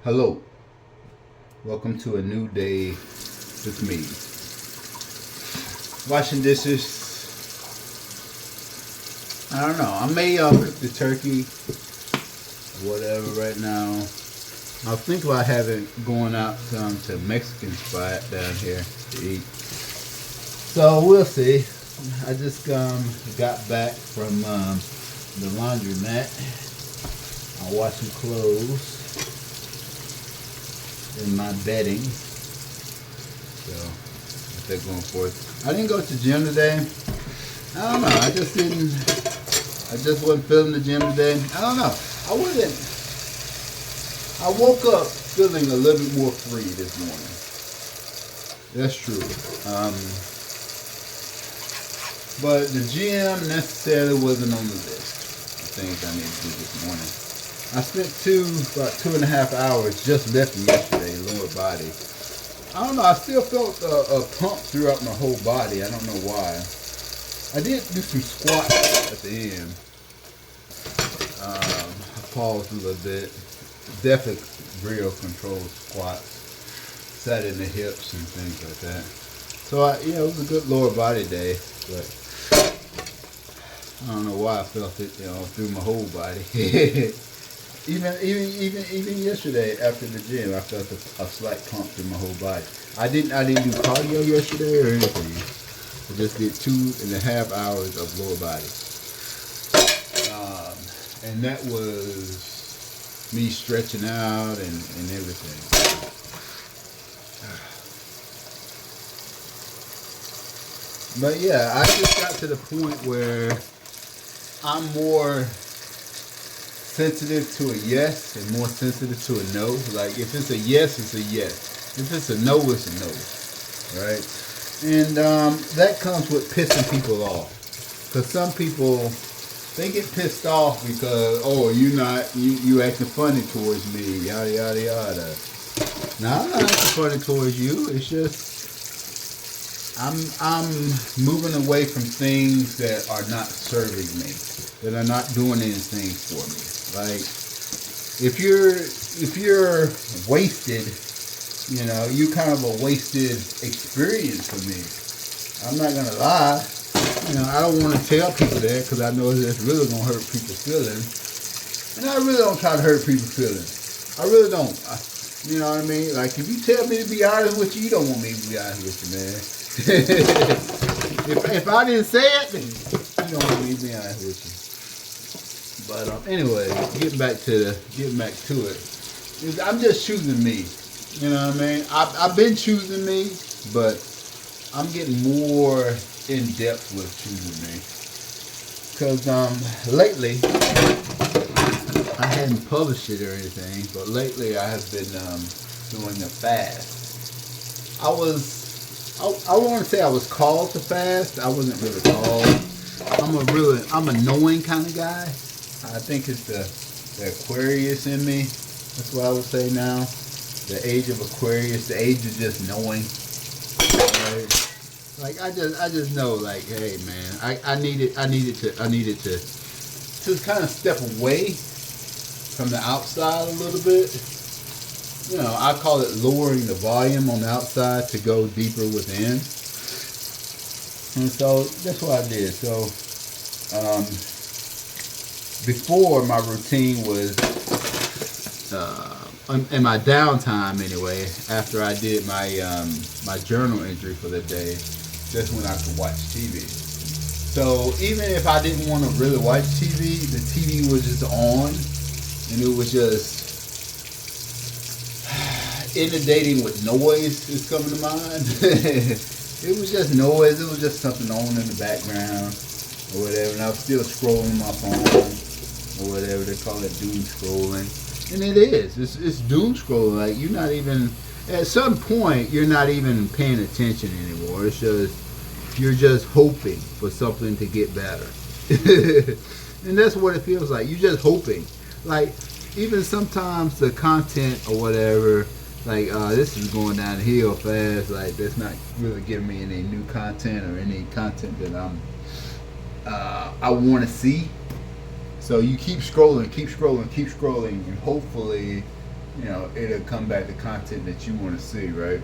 Hello, welcome to a new day with me. Washing dishes. I don't know. I may cook the turkey, or whatever. Right now, I was thinking about having going out to a Mexican spot down here to eat. So we'll see. I just got back from the laundromat. I washed some clothes in my bedding. So what's that going for? I didn't go to the gym today. I don't know. I just wasn't feeling the gym today. I don't know. I woke up feeling a little bit more free this morning. That's true. But the gym necessarily wasn't on the list of things I need to do this morning. I spent about 2.5 hours just lifting yesterday, lower body. I don't know, I still felt a pump throughout my whole body. I don't know why. I did do some squats at the end. I paused a little bit. Definitely real controlled squats. Sat in the hips and things like that. So it was a good lower body day, but I don't know why I felt it, through my whole body. Even yesterday after the gym, I felt a slight pump through my whole body. I didn't do cardio yesterday or anything. I just did 2.5 hours of lower body, and that was me stretching out and everything. But yeah, I just got to the point where I'm more sensitive to a yes and more sensitive to a no. Like if it's a yes, it's a yes. If it's a no, it's a no. Right? And that comes with pissing people off. Because some people, they get pissed off because, you acting funny towards me, yada yada yada. Now I'm not acting funny towards you. It's just I'm moving away from things that are not serving me, that are not doing anything for me. Like if you're wasted, you kind of a wasted experience for me. I'm not gonna lie. I don't want to tell people that because I know that's really gonna hurt people's feelings, and I really don't try to hurt people's feelings. I really don't. You know what I mean? Like if you tell me to be honest with you, you don't want me to be honest with you, man. if I didn't say it, then you don't want me to be honest with you. But anyway, getting back to it. I'm just choosing me. You know what I mean? I've been choosing me, but I'm getting more in depth with choosing me. Because lately, I hadn't published it or anything, but lately I have been doing a fast. I want to say I was called to fast. I wasn't really called. I'm a knowing kind of guy. I think it's the Aquarius in me. That's what I would say now. The age of Aquarius, the age of just knowing. Right? Like I just know, like, hey man, I needed to kind of step away from the outside a little bit. I call it lowering the volume on the outside to go deeper within. And so that's what I did. So before, my routine was in my downtime anyway, after I did my journal entry for the day, that's when I could watch TV. So even if I didn't want to really watch TV, the TV was just on, and it was just inundating with noise is coming to mind. It was just noise. It was just something on in the background or whatever. And I was still scrolling my phone or whatever. They call it doom scrolling. And it is. It's doom scrolling. Like you're not even, at some point, you're not even paying attention anymore. It's just, you're just hoping for something to get better. And that's what it feels like. You're just hoping. Like, even sometimes the content or whatever, like this is going down the hill fast, like that's not really giving me any new content or any content that I want to see. So you keep scrolling, and hopefully it'll come back to content that you want to see, right?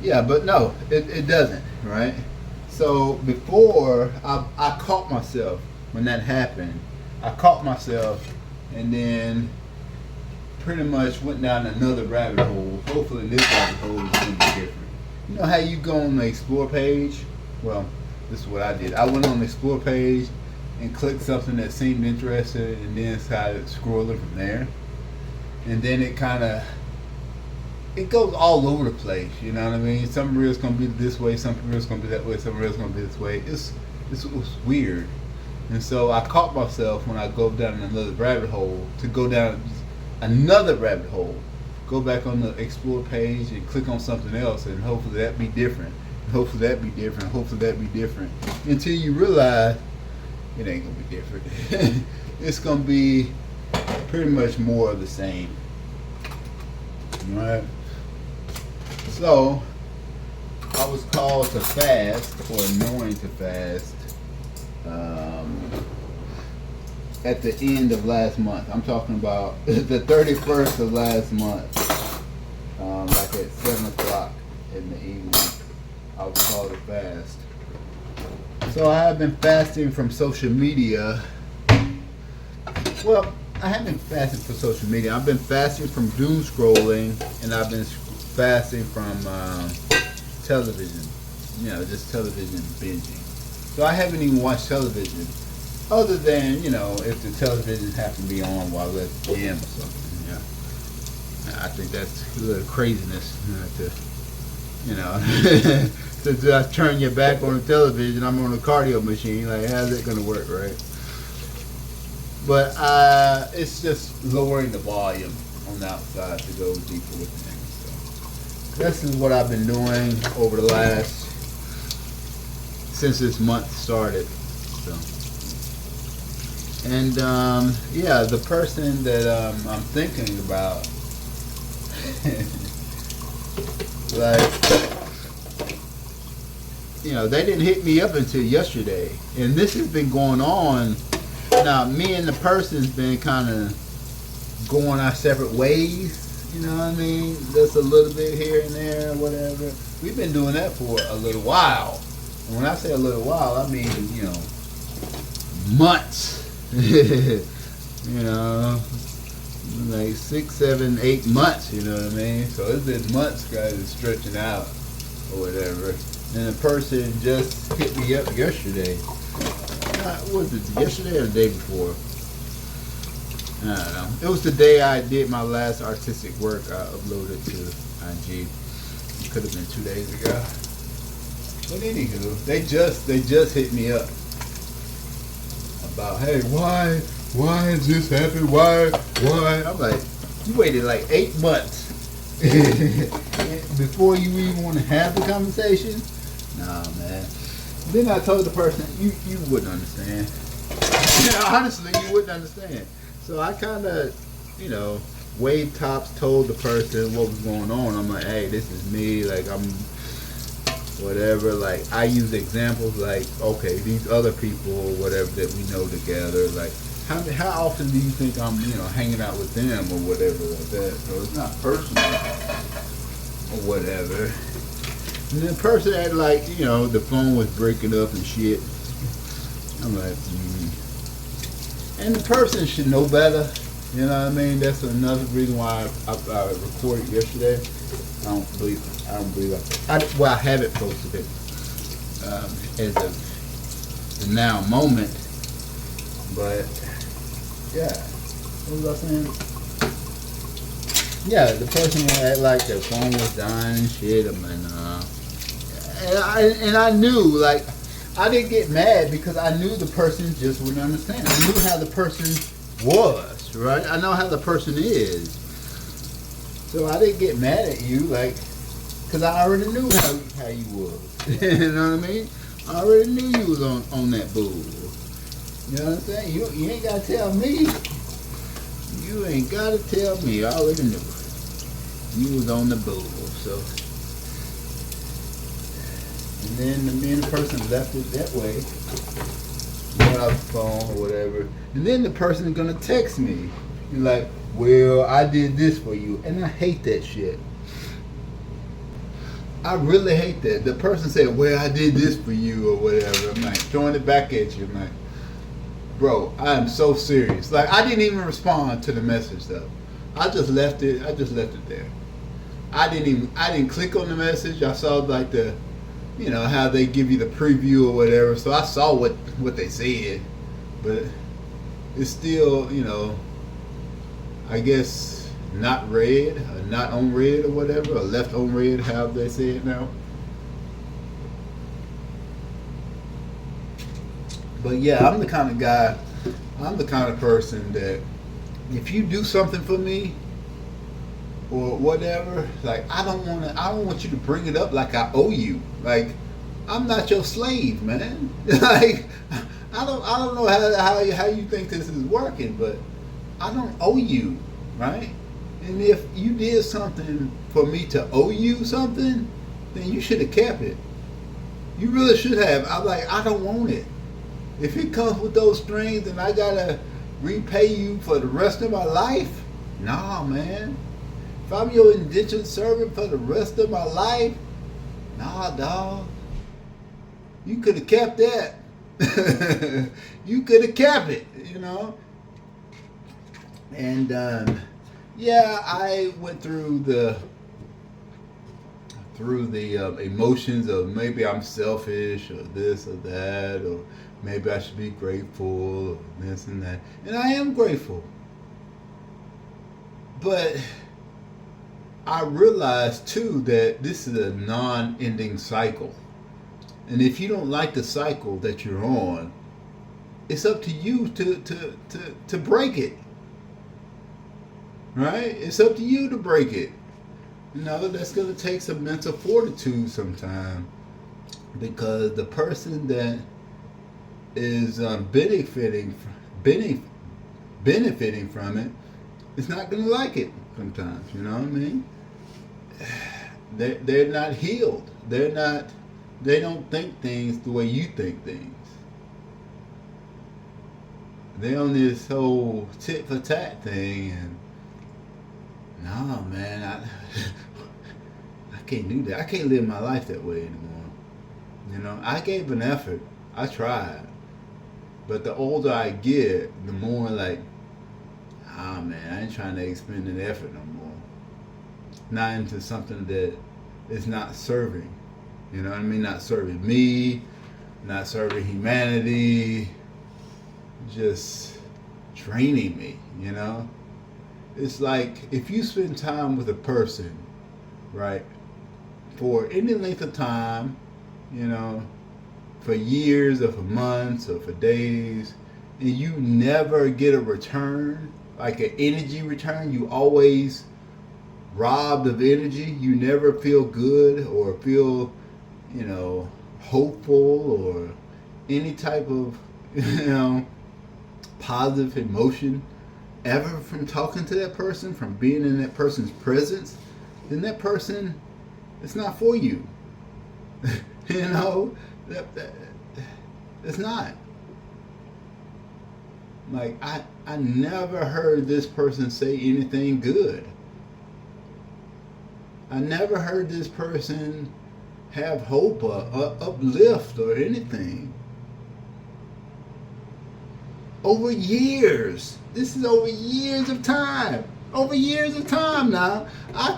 Yeah, but no, it doesn't, right? So before I caught myself when that happened. I caught myself and then pretty much went down another rabbit hole. Hopefully this rabbit hole is going to be different. You know how you go on the explore page? Well, this is what I did. I went on the explore page and clicked something that seemed interesting and then started scrolling from there. And then it goes all over the place, you know what I mean? Some reels gonna be this way, some reels gonna be that way, some reels gonna be this way. It was weird. And so I caught myself when I go down another rabbit hole to go down another rabbit hole. Go back on the explore page and click on something else and hopefully that be different. Hopefully that be different. Hopefully that be different. Until you realize it ain't gonna be different. It's gonna be pretty much more of the same. Alright. So I was called to fast or knowing to fast at the end of last month. I'm talking about the 31st of last month, like at 7 o'clock in the evening. I was called to fast. So I have been fasting from social media. Well, I haven't been fasting from social media. I've been fasting from doom scrolling, and I've been fasting from television. Just television binging. So I haven't even watched television, other than if the television happen to be on while at the gym or something. Yeah, I think that's a little craziness to just turn your back on the television. I'm on a cardio machine. Like, how's that gonna work, right? But it's just lowering the volume on the outside to go deeper with things. So this is what I've been doing over the last since this month started. So, and yeah, the person that I'm thinking about, like, they didn't hit me up until yesterday, and this has been going on. Now, me and the person's been kind of going our separate ways, you know what I mean? Just a little bit here and there, whatever. We've been doing that for a little while. And when I say a little while, I mean, months. Like 6, 7, 8 months, you know what I mean? So it's been months, guys, stretching out or whatever. And the person just hit me up yesterday. Was it yesterday or the day before? I don't know. It was the day I did my last artistic work I uploaded to IG. It could have been 2 days ago. But anywho, they just hit me up about, hey, why has this happened? Why? I'm like, you waited like 8 months before you even want to have the conversation? Nah, man. Then I told the person, you wouldn't understand. Honestly, you wouldn't understand. So I kind of, wave tops told the person what was going on. I'm like, hey, this is me. Like, I'm whatever. Like, I use examples like, okay, these other people or whatever that we know together. Like, how often do you think I'm, hanging out with them or whatever like that? So it's not personal or whatever. And the person had the phone was breaking up and shit. I'm like, And the person should know better. You know what I mean? That's another reason why I recorded yesterday. I don't believe I haven't posted it as of the now moment. But yeah, what was I saying? Yeah, the person had their phone was dying and shit. And I knew, I didn't get mad because I knew the person just wouldn't understand. I knew how the person was, right? I know how the person is. So I didn't get mad at you, because I already knew how you was. You know what I mean? I already knew you was on that bull. You know what I'm saying? You ain't got to tell me. You ain't got to tell me. I already knew. You was on the bull, so... And then me and the person left it that way. Went off the phone or whatever. And then the person is gonna text me. You're like, well, I did this for you, and I hate that shit. I really hate that. The person said, well, I did this for you or whatever. I'm like, throwing it back at you. I'm like, bro, I am so serious. Like, I didn't even respond to the message though. I just left it. I just left it there. I didn't click on the message. I saw like the, how they give you the preview or whatever. So I saw what they said, but it's still, I guess not read, or not on read or whatever, or left on read, however they say it now. But yeah, I'm the kind of person that if you do something for me or whatever, like I don't want you to bring it up like I owe you. Like I'm not your slave, man. Like I don't know how you think this is working, but I don't owe you, right? And if you did something for me to owe you something, then you should have kept it. You really should have. I don't want it. If it comes with those strings and I gotta repay you for the rest of my life, nah, man. If I'm your indentured servant for the rest of my life, nah, dog. You could have kept that. You could have kept it, And yeah, I went through the emotions of maybe I'm selfish or this or that, or maybe I should be grateful or this and that. And I am grateful. But I realized too that this is a non-ending cycle. And if you don't like the cycle that you're on, it's up to you to break it. Right? It's up to you to break it. That's going to take some mental fortitude sometime. Because the person that is benefiting from it is not going to like it sometimes. You know what I mean? They're not healed. They don't think things the way you think things. They're on this whole tit for tat thing, and no, man, I can't do that. I can't live my life that way anymore. I gave an effort. I tried. But the older I get, the more like, man, I ain't trying to expend an effort no more. Not into something that is not serving. You know what I mean? Not serving me, not serving humanity, just draining me, It's like if you spend time with a person, right, for any length of time, for years or for months or for days, and you never get a return, like an energy return, you always robbed of energy, you never feel good or feel, hopeful or any type of, positive emotion ever from talking to that person, from being in that person's presence, then that person, it's not for you. It's not. Like, I never heard this person say anything good. I never heard this person have hope or uplift or anything. Over years. This is over years of time. Over years of time now. I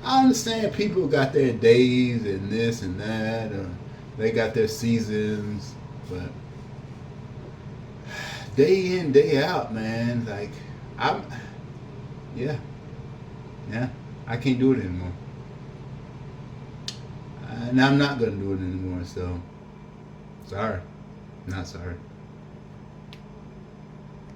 understand people got their days and this and that, or they got their seasons, but day in, day out, man, like, yeah, I can't do it anymore. And I'm not going to do it anymore, so, sorry. Not sorry.